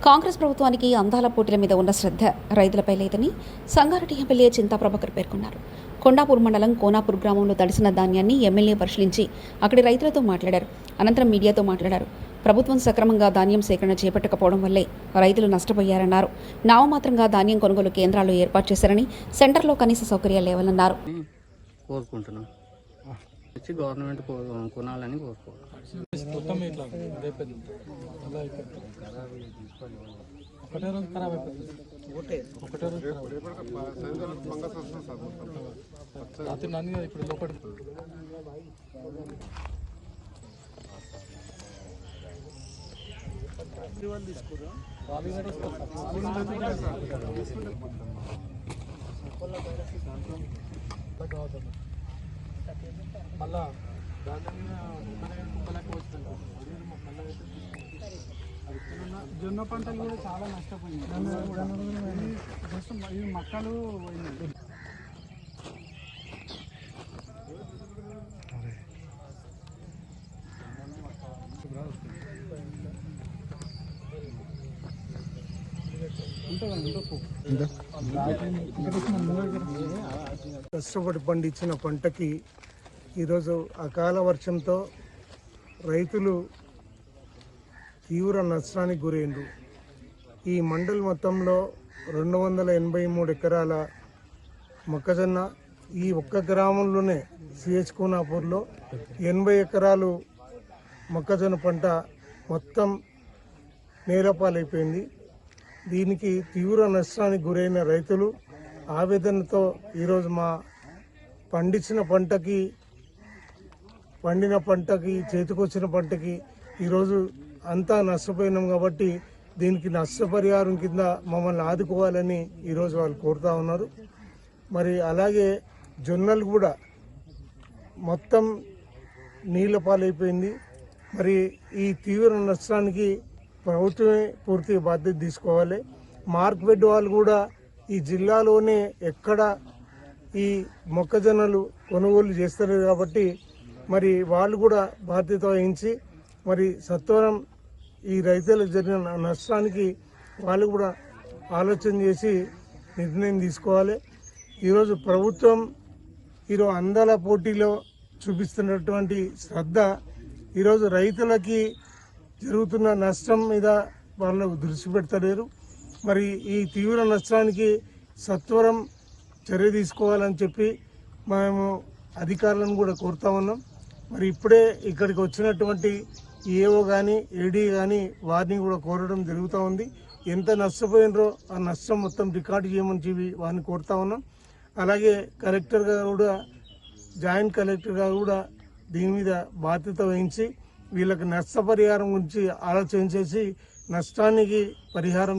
కాంగ్రెస్ ప్రభుత్వానికి అందాల పోటీల మీద ఉన్న శ్రద్ధ రైతులపై లేదని సంగారెడ్డి ఎమ్మెల్యే చింతా ప్రభాకర్ పేర్కొన్నారు. కొండాపూర్ మండలం కోనాపూర్ గ్రామంలో తడిసిన ధాన్యాన్ని ఎమ్మెల్యే పరిశీలించి అక్కడి రైతులతో మాట్లాడారు. అనంతరం మీడియాతో మాట్లాడారు. ప్రభుత్వం సక్రమంగా ధాన్యం సేకరణ చేపట్టకపోవడం వల్లే రైతులు నష్టపోయారన్నారు. నామమాత్రంగా ధాన్యం కొనుగోలు కేంద్రాలు ఏర్పాటు చేశారని, సెంటర్లో కనీస సౌకర్యాలు లేవన్నారు. గవర్నమెంట్ కొనాలని కోరుకోవాలి. జొన్న పంటలు కూడా చాలా నష్టపోయింది. ఈ మొక్కలు కష్టపడి పండించిన పంటకి ఈరోజు అకాల వర్షంతో రైతులు తీవ్ర నష్టానికి గురైండ్రు. ఈ మండల్ మొత్తంలో 283 ఎకరాల మొక్కజొన్న, ఈ ఒక్క గ్రామంలోనే సిహెచ్ కోనాపూర్లో 80 ఎకరాలు మొక్కజొన్న పంట మొత్తం నేలపాలైపోయింది. దీనికి తీవ్ర నష్టానికి గురైన రైతులు ఆవేదనతో ఈరోజు మా పండిన పంటకి చేతికొచ్చిన పంటకి ఈరోజు అంతా నష్టపోయినాం కాబట్టి దీనికి నష్టపరిహారం కింద మమ్మల్ని ఆదుకోవాలని ఈరోజు వాళ్ళు కోరుతా ఉన్నారు. మరి అలాగే జొన్నలు కూడా మొత్తం నీళ్ళ పాలైపోయింది. మరి ఈ తీవ్ర నష్టానికి ప్రభుత్వమే పూర్తి బాధ్యత తీసుకోవాలి. మార్కెట్ వాళ్ళు కూడా ఈ జిల్లాలోనే ఎక్కడ ఈ మొక్కజొన్నలు కొనుగోలు చేస్తారు కాబట్టి మరి వాళ్ళు కూడా బాధ్యత వహించి మరి సత్వరం ఈ రైతులకు జరిగిన నష్టానికి వాళ్ళు కూడా ఆలోచన చేసి నిర్ణయం తీసుకోవాలి. ఈరోజు ప్రభుత్వం అందాల పోటీలో చూపిస్తున్నటువంటి శ్రద్ధ ఈరోజు రైతులకి జరుగుతున్న నష్టం మీద వాళ్ళు దృష్టి పెడతలేరు. మరి ఈ తీవ్ర నష్టానికి సత్వరం చర్య తీసుకోవాలని చెప్పి మేము అధికారులను కూడా కోరుతా ఉన్నాం. మరి ఇప్పుడే ఇక్కడికి వచ్చినటువంటి ఏఓ కానీ ఏడీ కానీ వారిని కూడా కోరడం జరుగుతూ ఉంది. ఎంత నష్టపోయినరో ఆ నష్టం మొత్తం రికార్డు చేయమని చెప్పి వారిని కోరుతా ఉన్నాం. అలాగే కలెక్టర్గా కూడా, జాయింట్ కలెక్టర్గా కూడా దీని మీద బాధ్యత వహించి వీళ్ళకి నష్టపరిహారం గురించి ఆలోచన చేసి నష్టానికి పరిహారం